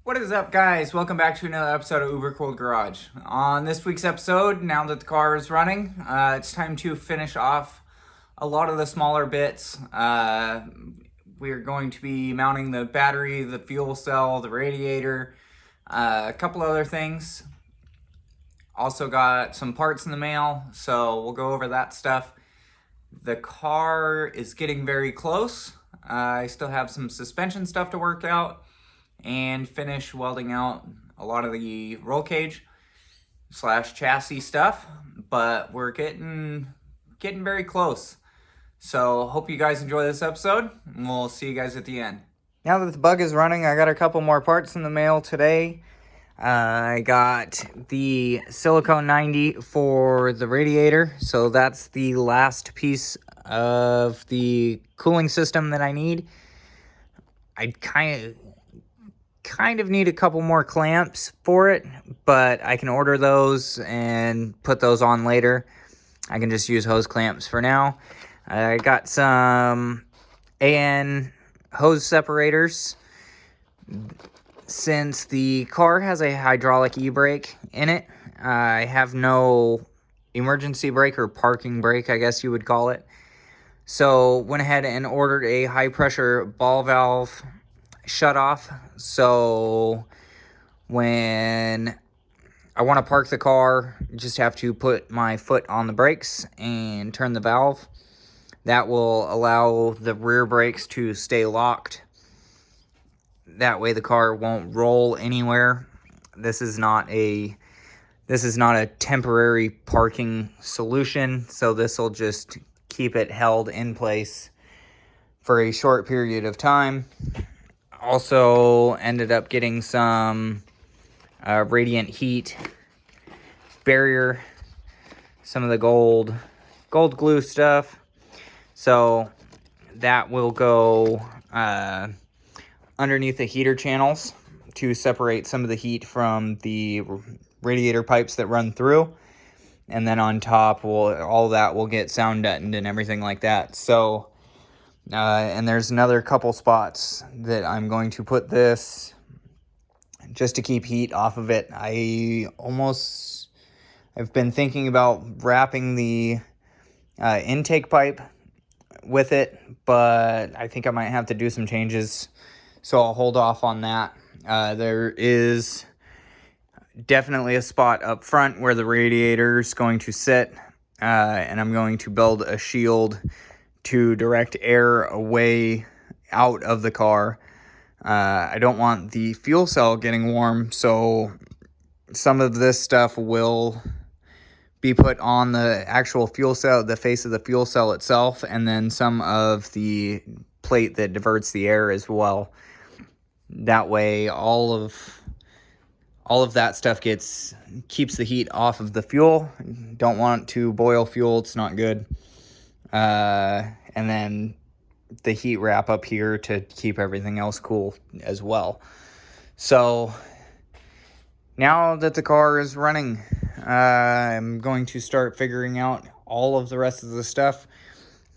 What is up, guys? Welcome back to another episode of Uberkooledgarage. On this week's episode, now that the car is running, it's time to finish off a lot of the smaller bits. We're going to be mounting the battery, the fuel cell, the radiator, a couple other things. Also got some parts in the mail, so we'll go over that stuff. The car is getting very close. I still have some suspension stuff to work out and finish welding out a lot of the roll cage / chassis stuff, but we're getting very close. So hope you guys enjoy this episode, and we'll see you guys at the end. Now that the bug is running, I got a couple more parts in the mail today. I got the silicone 90 for the radiator, so that's the last piece of the cooling system that I need. I kind of need a couple more clamps for it, but I can order those and put those on later. I can just use hose clamps for now. I got some AN hose separators. Since the car has a hydraulic e-brake in it, I have no emergency brake or parking brake, I guess you would call it. So went ahead and ordered a high pressure ball valve shut off, so when I want to park the car, just have to put my foot on the brakes and turn the valve. That will allow the rear brakes to stay locked. That way the car won't roll anywhere. This is not a temporary parking solution, so this will just keep it held in place for a short period of time. Also ended up getting some radiant heat barrier, some of the gold glue stuff. So that will go underneath the heater channels to separate some of the heat from the radiator pipes that run through. And then on top, all that will get sound deadened and everything like that. So and there's another couple spots that I'm going to put this just to keep heat off of it. I've been thinking about wrapping the intake pipe with it, but I think I might have to do some changes, so I'll hold off on that. There is definitely a spot up front where the radiator is going to sit, and I'm going to build a shield to direct air away out of the car. I don't want the fuel cell getting warm, so some of this stuff will be put on the actual fuel cell, the face of the fuel cell itself, and then some of the plate that diverts the air as well. That way all of that stuff keeps the heat off of the fuel. Don't want to boil fuel, it's not good. And then the heat wrap up here to keep everything else cool as well. So now that the car is running, I'm going to start figuring out all of the rest of the stuff.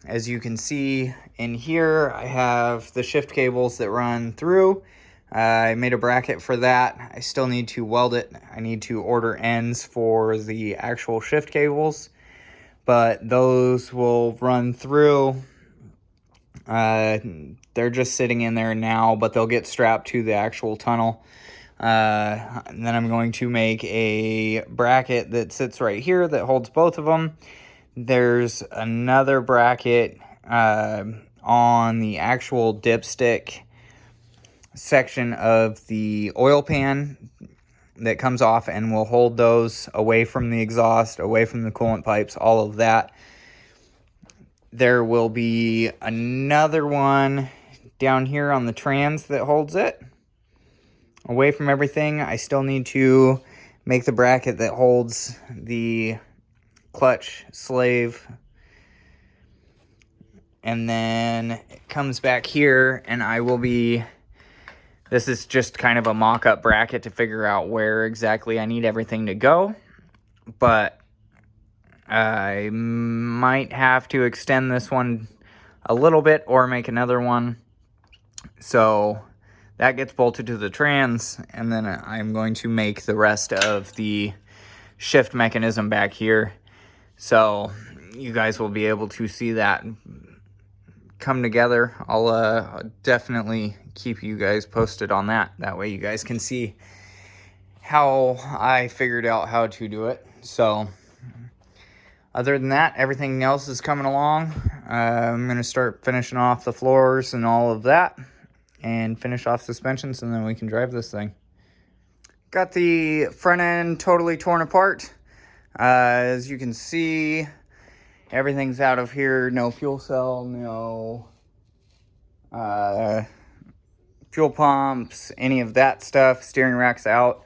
As you can see in here, I have the shift cables that run through. I made a bracket for that. I still need to weld it. I need to order ends for the actual shift cables, but those will run through. They're just sitting in there now, but they'll get strapped to the actual tunnel. And then I'm going to make a bracket that sits right here that holds both of them. There's another bracket on the actual dipstick section of the oil pan that comes off and will hold those away from the exhaust, away from the coolant pipes, all of that. There will be another one down here on the trans that holds it away from everything. I still need to make the bracket that holds the clutch slave. And then it comes back here, and this is just kind of a mock-up bracket to figure out where exactly I need everything to go. But I might have to extend this one a little bit or make another one. So that gets bolted to the trans, and then I'm going to make the rest of the shift mechanism back here. So you guys will be able to see that come together. I'll definitely keep you guys posted on that. That way you guys can see how I figured out how to do it. So other than that, everything else is coming along. I'm going to start finishing off the floors and all of that, and finish off suspensions, and then we can drive this thing. Got the front end totally torn apart. As you can see, everything's out of here. No fuel cell, no fuel pumps, any of that stuff. Steering rack's out.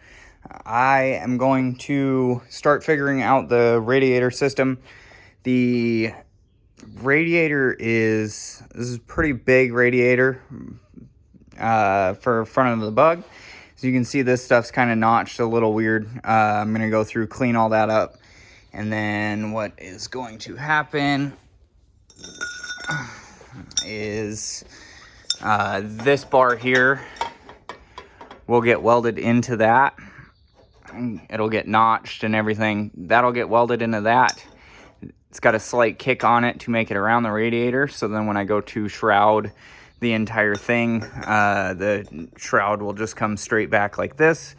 I am going to start figuring out the radiator system. The radiator this is a pretty big radiator for front of the Bug. So you can see this stuff's kind of notched a little weird. I'm going to go through, clean all that up. And then what is going to happen is this bar here will get welded into that. It'll get notched and everything. That'll get welded into that. It's got a slight kick on it to make it around the radiator. So then when I go to shroud the entire thing, the shroud will just come straight back like this,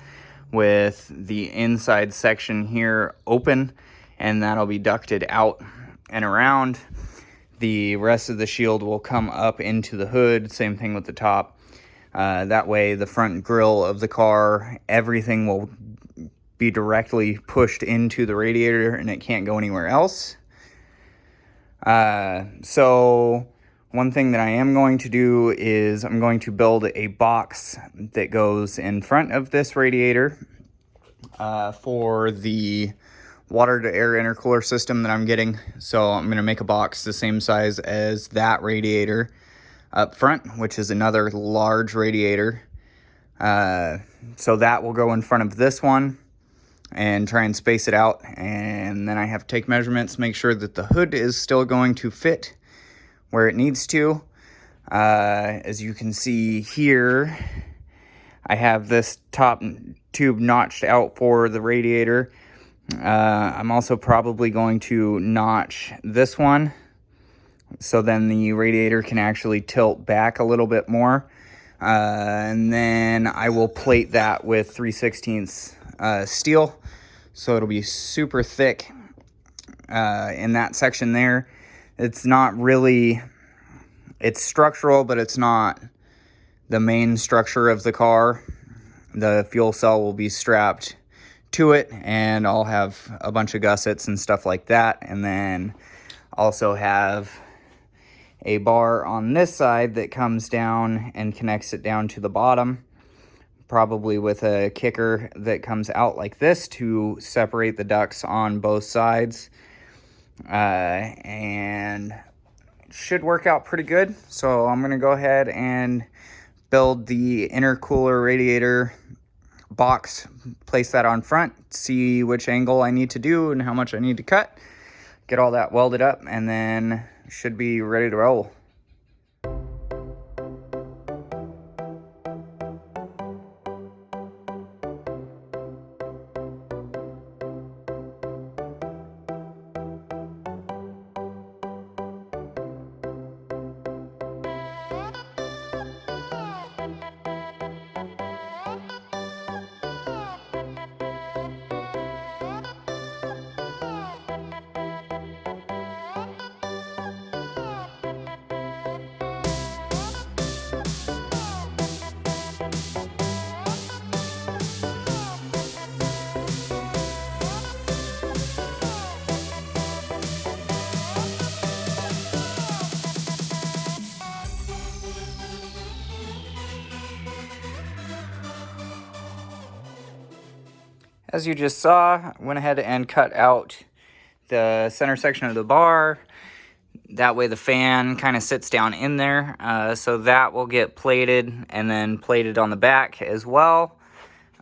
with the inside section here open, and that'll be ducted out and around. The rest of the shield will come up into the hood. Same thing with the top. That way the front grille of the car, everything will be directly pushed into the radiator and it can't go anywhere else. So one thing that I am going to do is I'm going to build a box that goes in front of this radiator for the water to air intercooler system that I'm getting. So I'm going to make a box the same size as that radiator up front, which is another large radiator. So that will go in front of this one and try and space it out. And then I have to take measurements, make sure that the hood is still going to fit where it needs to. As you can see here, I have this top tube notched out for the radiator. I'm also probably going to notch this one, so then the radiator can actually tilt back a little bit more. And then I will plate that with 3/16 steel, so it'll be super thick in that section there. It's not really, it's structural, but it's not the main structure of the car. The fuel cell will be strapped to it, and I'll have a bunch of gussets and stuff like that. And then also have a bar on this side that comes down and connects it down to the bottom, probably with a kicker that comes out like this to separate the ducts on both sides. And it should work out pretty good. So I'm going to go ahead and build the intercooler radiator box, place that on front, see which angle I need to do and how much I need to cut, get all that welded up, and then should be ready to roll. As you just saw, I went ahead and cut out the center section of the bar. That way the fan kind of sits down in there. So that will get plated and then plated on the back as well.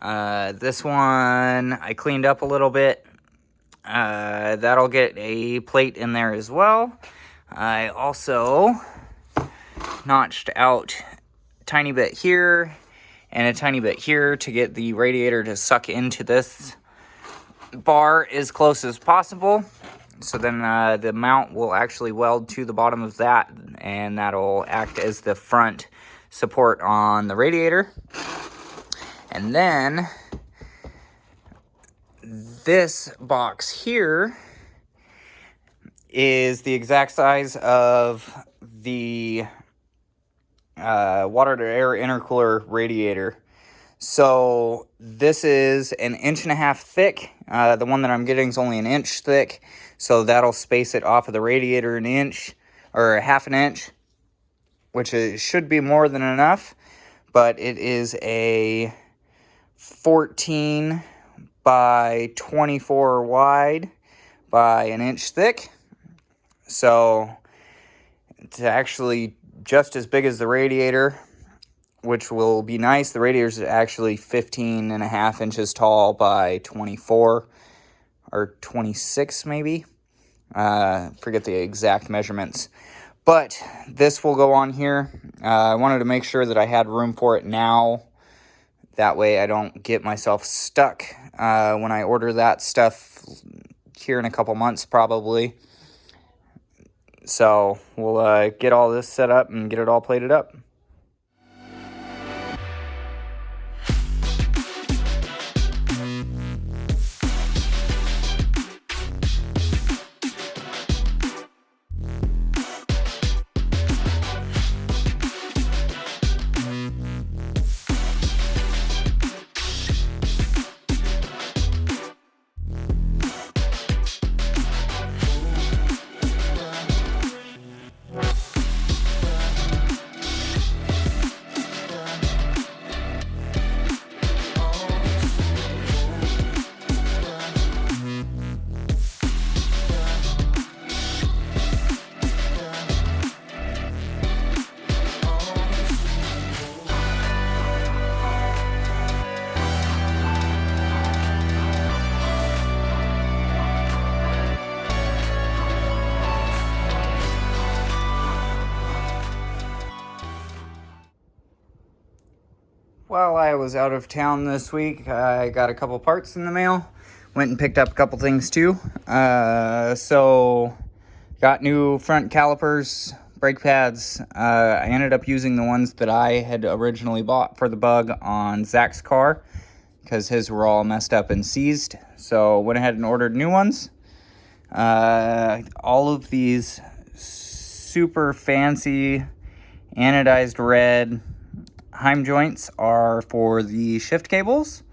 This one I cleaned up a little bit. That'll get a plate in there as well. I also notched out a tiny bit here and a tiny bit here to get the radiator to suck into this bar as close as possible. So then the mount will actually weld to the bottom of that, and that'll act as the front support on the radiator. And then this box here is the exact size of the water-to-air intercooler radiator. So this is 1.5 inches thick. The one that I'm getting is only 1 inch thick, so that'll space it off of the radiator 1 inch, or 1/2 inch, which should be more than enough. But it is a 14 by 24 wide by 1 inch thick. So it's actually just as big as the radiator, which will be nice. The radiator is actually 15.5 inches tall by 24 or 26 maybe. Forget the exact measurements. But this will go on here. I wanted to make sure that I had room for it now. That way I don't get myself stuck when I order that stuff here in a couple months probably. So we'll get all this set up and get it all plated up. While I was out of town this week, I got a couple parts in the mail. Went and picked up a couple things too. So, got new front calipers, brake pads. I ended up using the ones that I had originally bought for the Bug on Zach's car, because his were all messed up and seized. So, went ahead and ordered new ones. All of these super fancy anodized red Heim joints are for the shift cables.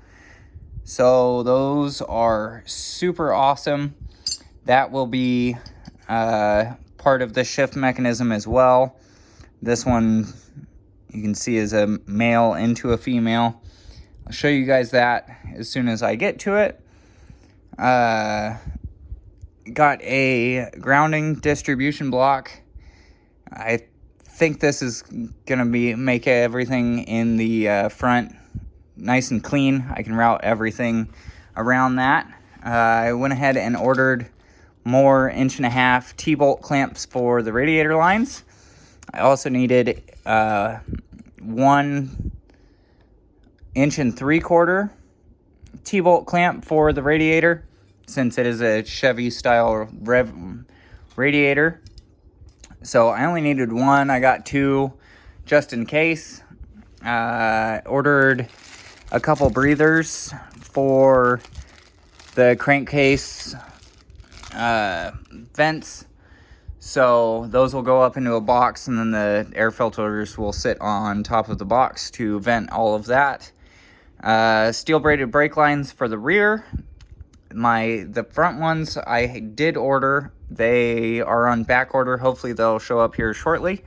So those are super awesome. That will be part of the shift mechanism as well. This one you can see is a male into a female. I'll show you guys that as soon as I get to it. Got a grounding distribution block. I think this is gonna make everything in the front nice and clean. I can route everything around that. I went ahead and ordered more 1.5 inch T-bolt clamps for the radiator lines. I also needed 1 3/4 inch T-bolt clamp for the radiator, since it is a Chevy style radiator. So I only needed one. I got two just in case. Ordered a couple breathers for the crankcase vents. So those will go up into a box, and then the air filters will sit on top of the box to vent all of that. Steel braided brake lines for the rear. The front ones I did order. They are on back order. Hopefully they'll show up here shortly.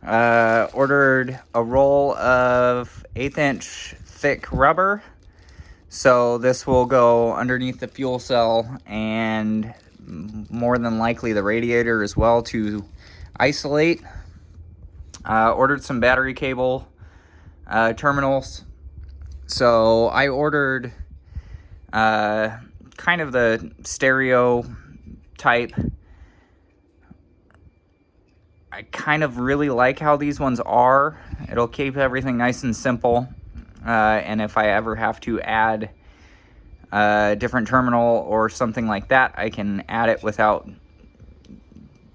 Ordered a roll of 1/8 inch thick rubber. So this will go underneath the fuel cell and more than likely the radiator as well to isolate. Ordered some battery cable terminals. So I ordered kind of the stereo type I kind of really like how these ones are. It'll keep everything nice and simple. And if I ever have to add a different terminal or something like that, I can add it without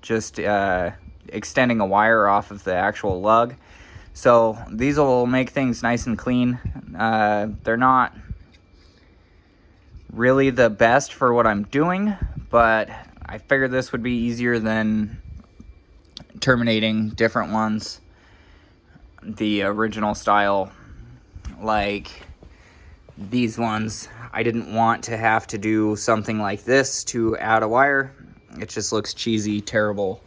just extending a wire off of the actual lug. So these will make things nice and clean. They're not really the best for what I'm doing, but I figured this would be easier than terminating different ones the original style, like these ones. I didn't want to have to do something like this to add a wire. It just looks cheesy, terrible.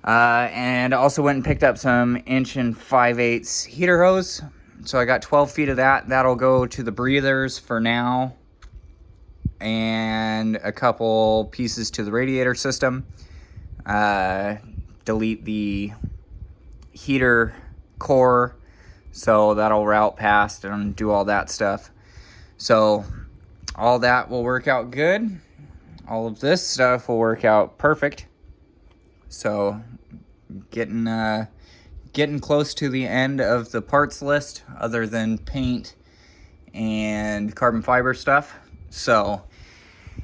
And also went and picked up some 1 5/8" heater hose. So I got 12 feet of that. That'll go to the breathers for now, and a couple pieces to the radiator system. Delete the heater core, so that'll route past and do all that stuff. So all that will work out good. All of this stuff will work out perfect. So getting close to the end of the parts list, other than paint and carbon fiber stuff. So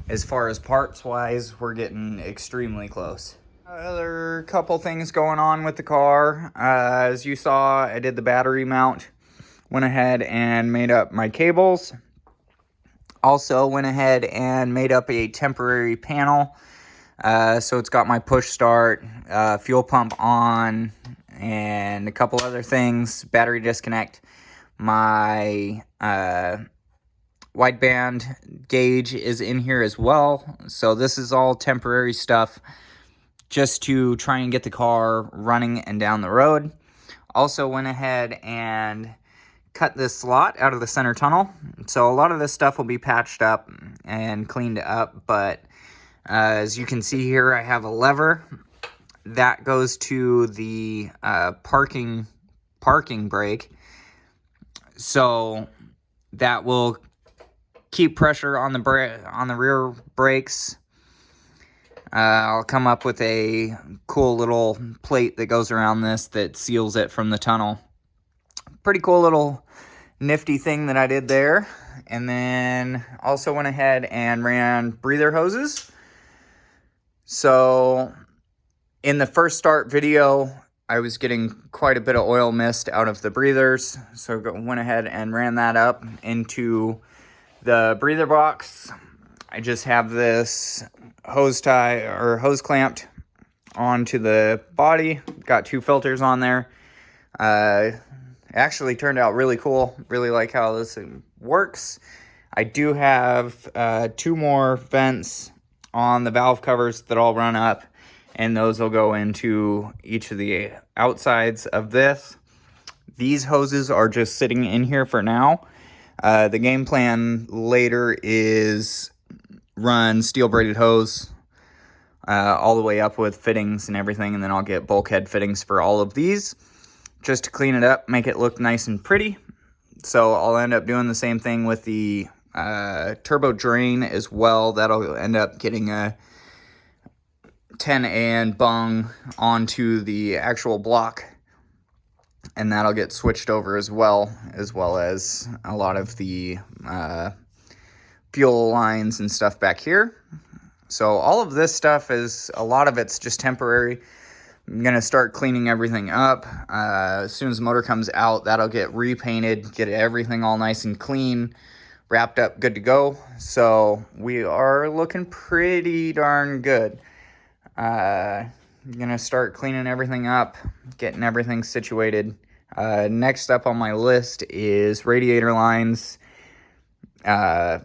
as far as parts wise, we're getting extremely close. Other couple things going on with the car. As you saw, I did the battery mount. Went ahead and made up my cables. Also went ahead and made up a temporary panel. So it's got my push start, fuel pump on, and a couple other things. Battery disconnect. My wideband gauge is in here as well. So this is all temporary stuff, just to try and get the car running and down the road. Also went ahead and cut this slot out of the center tunnel. So a lot of this stuff will be patched up and cleaned up, but as you can see here, I have a lever that goes to the parking brake. So that will keep pressure on the rear brakes. I'll come up with a cool little plate that goes around this that seals it from the tunnel. Pretty cool little nifty thing that I did there. And then also went ahead and ran breather hoses. So in the first start video, I was getting quite a bit of oil mist out of the breathers. So went ahead and ran that up into the breather box. I just have this hose clamped onto the body. Got 2 filters on there. Actually turned out really cool. Really like how this works. I do have 2 more vents on the valve covers that I'll run up, and those will go into each of the outsides of this. These hoses are just sitting in here for now. The game plan later is run steel braided hose all the way up with fittings and everything, and then I'll get bulkhead fittings for all of these just to clean it up, make it look nice and pretty. So I'll end up doing the same thing with the turbo drain as well. That'll end up getting a 10 and bung onto the actual block, and that'll get switched over as well as a lot of the fuel lines and stuff back here. So all of this stuff a lot of it's just temporary. I'm going to start cleaning everything up. As soon as the motor comes out, that'll get repainted, get everything all nice and clean, wrapped up, good to go. So we are looking pretty darn good. I'm going to start cleaning everything up, getting everything situated. Next up on my list is radiator lines,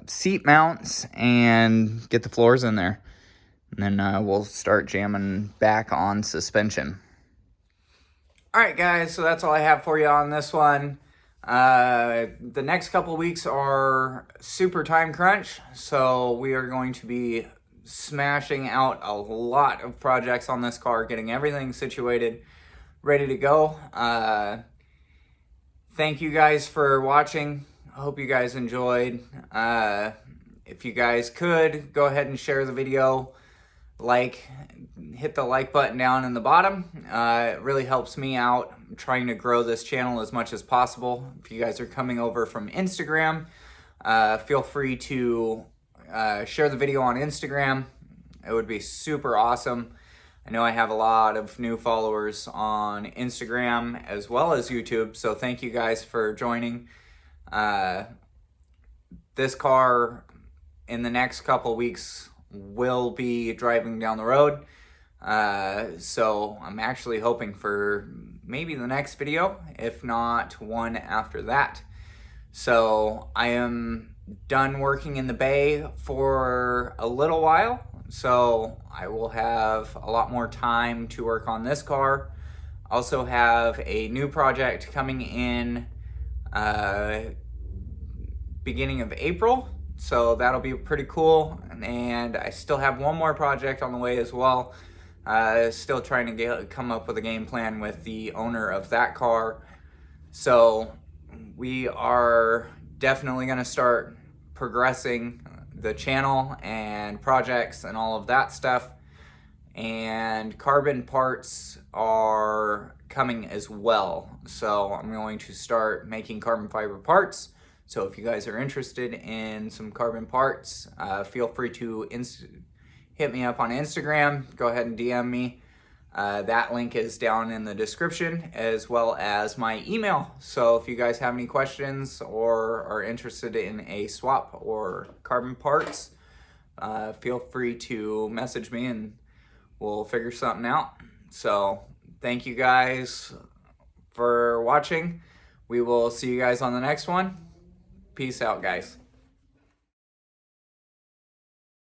seat mounts, and get the floors in there. And then we'll start jamming back on suspension. Alright guys, so that's all I have for you on this one. The next couple weeks are super time crunch, so we are going to be smashing out a lot of projects on this car, getting everything situated, ready to go. Thank you guys for watching. I hope you guys enjoyed. If you guys could, go ahead and share the video. hit the like button down in the bottom. It really helps me out. I'm trying to grow this channel as much as possible. If you guys are coming over from Instagram, feel free to share the video on Instagram. It would be super awesome. I know I have a lot of new followers on Instagram as well as YouTube, so thank you guys for joining. This car in the next couple weeks will be driving down the road. So I'm actually hoping for maybe the next video, if not one after that. So I am done working in the bay for a little while, so I will have a lot more time to work on this car. Also have a new project coming in beginning of April, so that'll be pretty cool. And I still have one more project on the way as well. Still trying to come up with a game plan with the owner of that car. So we are definitely going to start progressing the channel and projects and all of that stuff. And carbon parts are coming as well. So I'm going to start making carbon fiber parts. So if you guys are interested in some carbon parts, feel free to hit me up on Instagram. Go ahead and DM me. That link is down in the description, as well as my email. So if you guys have any questions or are interested in a swap or carbon parts, feel free to message me and we'll figure something out. So thank you guys for watching. We will see you guys on the next one. Peace out, guys.